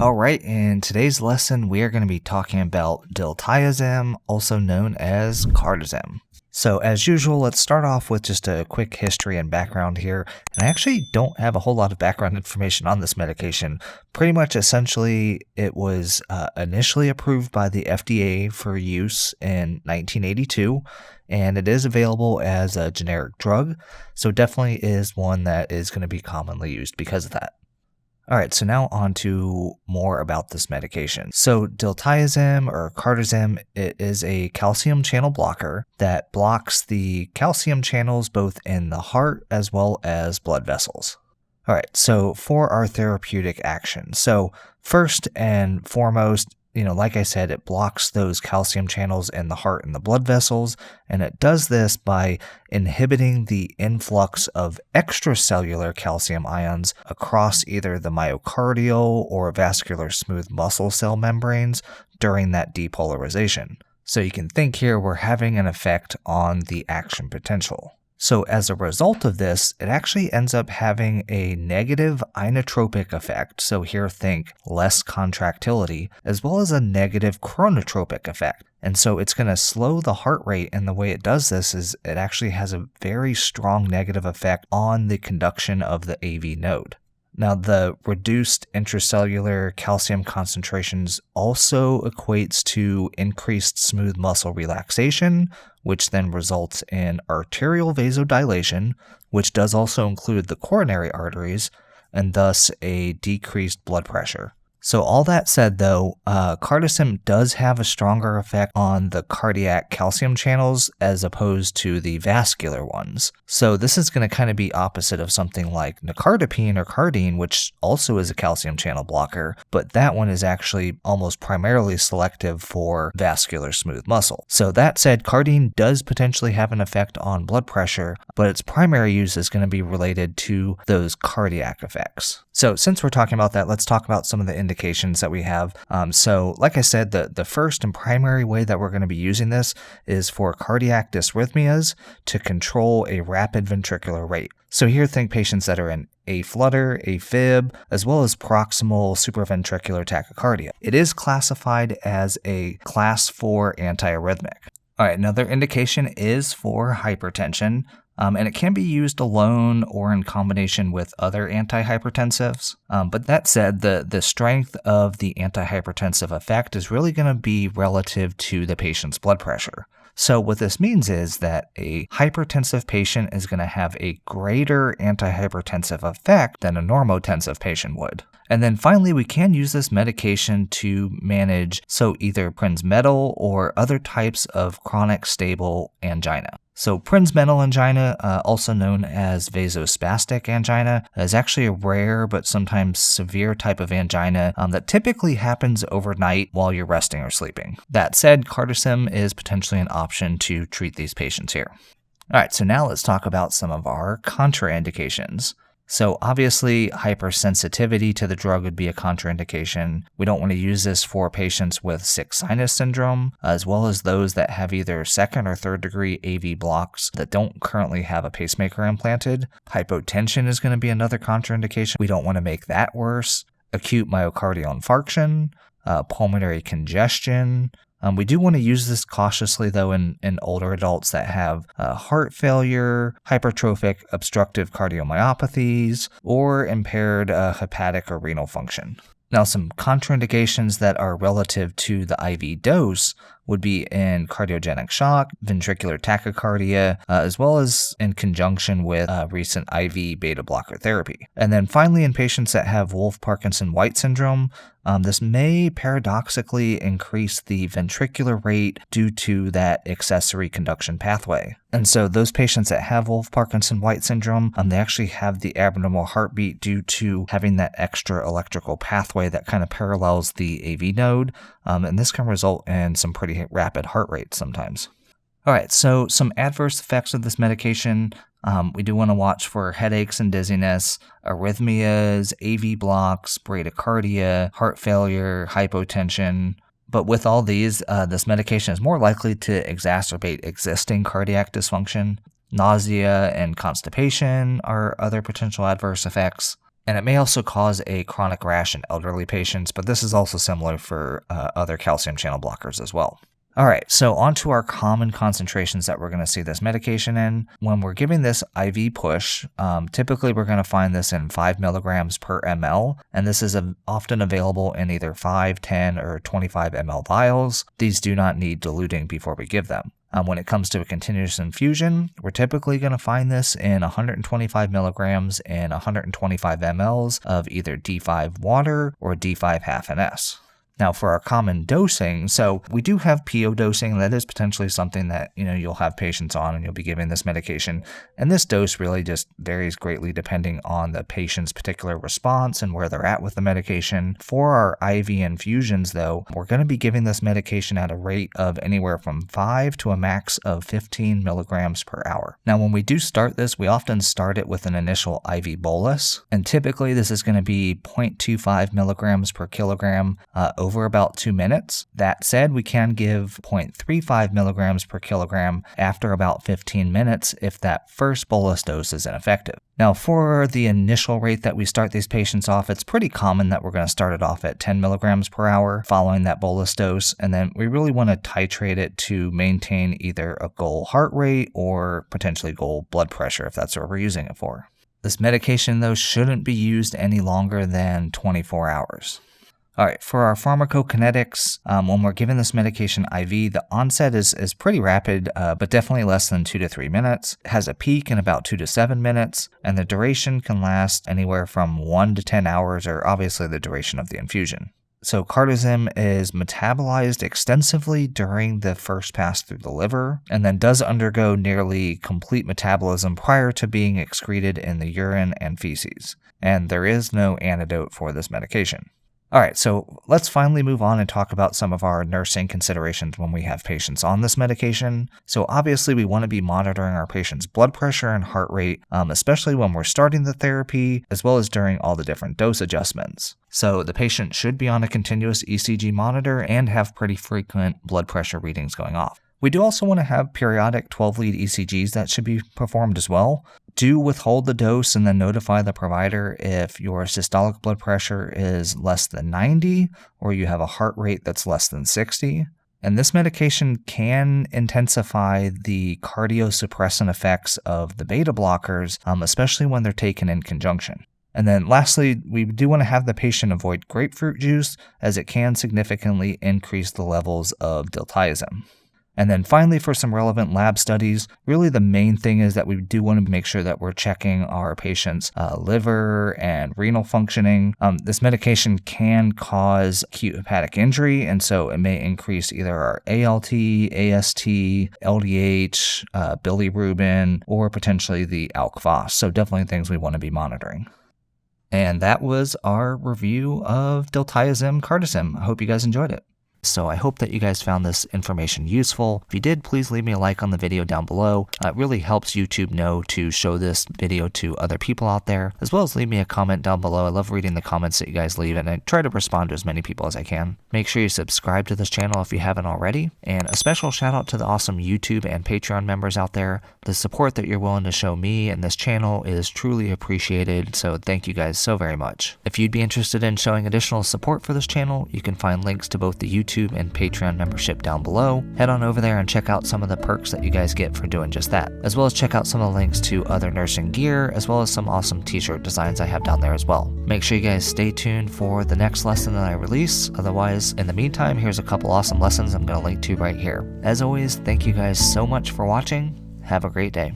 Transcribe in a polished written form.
All right, in today's lesson, we are going to be talking about Diltiazem, also known as Cardizem. So as usual, let's start off with just a quick history and background here. And I actually don't have a whole lot of background information on this medication. Pretty much essentially, it was initially approved by the FDA for use in 1982, and it is available as a generic drug. So it definitely is one that is going to be commonly used because of that. All right, so now on to more about this medication. So Diltiazem or Cardizem, it is a calcium channel blocker that blocks the calcium channels both in the heart as well as blood vessels. All right, so for our therapeutic action. So first and foremost, like I said, it blocks those calcium channels in the heart and the blood vessels, and it does this by inhibiting the influx of extracellular calcium ions across either the myocardial or vascular smooth muscle cell membranes during that depolarization. So you can think here we're having an effect on the action potential. So as a result of this, it actually ends up having a negative inotropic effect. So here think less contractility, as well as a negative chronotropic effect. And so it's going to slow the heart rate, and the way it does this is it actually has a very strong negative effect on the conduction of the AV node. Now, the reduced intracellular calcium concentrations also equates to increased smooth muscle relaxation, which then results in arterial vasodilation, which does also include the coronary arteries, and thus a decreased blood pressure. So all that said, though, Cardizem does have a stronger effect on the cardiac calcium channels as opposed to the vascular ones. So this is going to kind of be opposite of something like nicardipine or Cardene, which also is a calcium channel blocker, but that one is actually almost primarily selective for vascular smooth muscle. So that said, Cardene does potentially have an effect on blood pressure, but its primary use is going to be related to those cardiac effects. So since we're talking about that, let's talk about some of the indications that we have. So like I said, the first and primary way that we're going to be using this is for cardiac dysrhythmias to control a rapid ventricular rate. So here think patients that are in aflutter, AFib, as well as proximal supraventricular tachycardia. It is classified as a class 4 antiarrhythmic. All right, another indication is for hypertension. And it can be used alone or in combination with other antihypertensives. But that said, the strength of the antihypertensive effect is really going to be relative to the patient's blood pressure. So what this means is that a hypertensive patient is going to have a greater antihypertensive effect than a normotensive patient would. And then finally, we can use this medication to manage either Prinzmetal or other types of chronic stable angina. So Prinzmetal angina, also known as vasospastic angina, is actually a rare but sometimes severe type of angina that typically happens overnight while you're resting or sleeping. That said, Cardizem is potentially an option to treat these patients here. All right, so now let's talk about some of our contraindications. So obviously, hypersensitivity to the drug would be a contraindication. We don't want to use this for patients with sick sinus syndrome, as well as those that have either second or third degree AV blocks that don't currently have a pacemaker implanted. Hypotension is going to be another contraindication. We don't want to make that worse. Acute myocardial infarction, pulmonary congestion. We do want to use this cautiously, though, in older adults that have heart failure, hypertrophic obstructive cardiomyopathies, or impaired hepatic or renal function. Now, some contraindications that are relative to the IV dose would be in cardiogenic shock, ventricular tachycardia, as well as in conjunction with recent IV beta blocker therapy. And then finally, in patients that have Wolff-Parkinson-White syndrome, this may paradoxically increase the ventricular rate due to that accessory conduction pathway. And so those patients that have Wolff-Parkinson-White syndrome, they actually have the abnormal heartbeat due to having that extra electrical pathway that kind of parallels the AV node. And this can result in some pretty rapid heart rates sometimes. All right, so some adverse effects of this medication. We do want to watch for headaches and dizziness, arrhythmias, AV blocks, bradycardia, heart failure, hypotension. But with all these, this medication is more likely to exacerbate existing cardiac dysfunction. Nausea and constipation are other potential adverse effects. And it may also cause a chronic rash in elderly patients, but this is also similar for other calcium channel blockers as well. All right, so on to our common concentrations that we're going to see this medication in. When we're giving this IV push, typically we're going to find this in 5 milligrams per ml, and this is often available in either 5, 10, or 25 ml vials. These do not need diluting before we give them. When it comes to a continuous infusion, we're typically going to find this in 125 milligrams and 125 mLs of either D5 water or D5 half NS. Now for our common dosing, so we do have PO dosing. That is potentially something that you'll have patients on and you'll be giving this medication. And this dose really just varies greatly depending on the patient's particular response and where they're at with the medication. For our IV infusions though, we're going to be giving this medication at a rate of anywhere from 5 to a max of 15 milligrams per hour. Now when we do start this, we often start it with an initial IV bolus. And typically this is going to be 0.25 milligrams per kilogram over about 2 minutes. That said, we can give 0.35 milligrams per kilogram after about 15 minutes if that first bolus dose is ineffective. Now for the initial rate that we start these patients off, it's pretty common that we're going to start it off at 10 milligrams per hour following that bolus dose, and then we really want to titrate it to maintain either a goal heart rate or potentially goal blood pressure if that's what we're using it for. This medication though shouldn't be used any longer than 24 hours. All right, for our pharmacokinetics, when we're giving this medication IV, the onset is pretty rapid, but definitely less than 2 to 3 minutes. It has a peak in about 2 to 7 minutes, and the duration can last anywhere from 1 to 10 hours, or obviously the duration of the infusion. So Cardizem is metabolized extensively during the first pass through the liver, and then does undergo nearly complete metabolism prior to being excreted in the urine and feces. And there is no antidote for this medication. All right, so let's finally move on and talk about some of our nursing considerations when we have patients on this medication. So obviously we want to be monitoring our patient's blood pressure and heart rate, especially when we're starting the therapy, as well as during all the different dose adjustments. So the patient should be on a continuous ECG monitor and have pretty frequent blood pressure readings going off. We do also want to have periodic 12-lead ECGs that should be performed as well. Do withhold the dose and then notify the provider if your systolic blood pressure is less than 90 or you have a heart rate that's less than 60. And this medication can intensify the cardiosuppressant effects of the beta blockers, especially when they're taken in conjunction. And then lastly, we do want to have the patient avoid grapefruit juice as it can significantly increase the levels of diltiazem. And then finally, for some relevant lab studies, really the main thing is that we do want to make sure that we're checking our patient's liver and renal functioning. This medication can cause acute hepatic injury, and so it may increase either our ALT, AST, LDH, bilirubin, or potentially the ALK-Phos. So definitely things we want to be monitoring. And that was our review of Diltiazem Cardizem. I hope you guys enjoyed it. So I hope that you guys found this information useful. If you did, please leave me a like on the video down below. It really helps YouTube know to show this video to other people out there, as well as leave me a comment down below. I love reading the comments that you guys leave, and I try to respond to as many people as I can. Make sure you subscribe to this channel if you haven't already, and a special shout out to the awesome YouTube and Patreon members out there. The support that you're willing to show me and this channel is truly appreciated, so thank you guys so very much. If you'd be interested in showing additional support for this channel, you can find links to both the YouTube and Patreon membership down below. Head on over there and check out some of the perks that you guys get for doing just that, as well as check out some of the links to other nursing gear, as well as some awesome t-shirt designs I have down there as well. Make sure you guys stay tuned for the next lesson that I release. Otherwise, in the meantime, here's a couple awesome lessons I'm going to link to right here. As always, thank you guys so much for watching. Have a great day.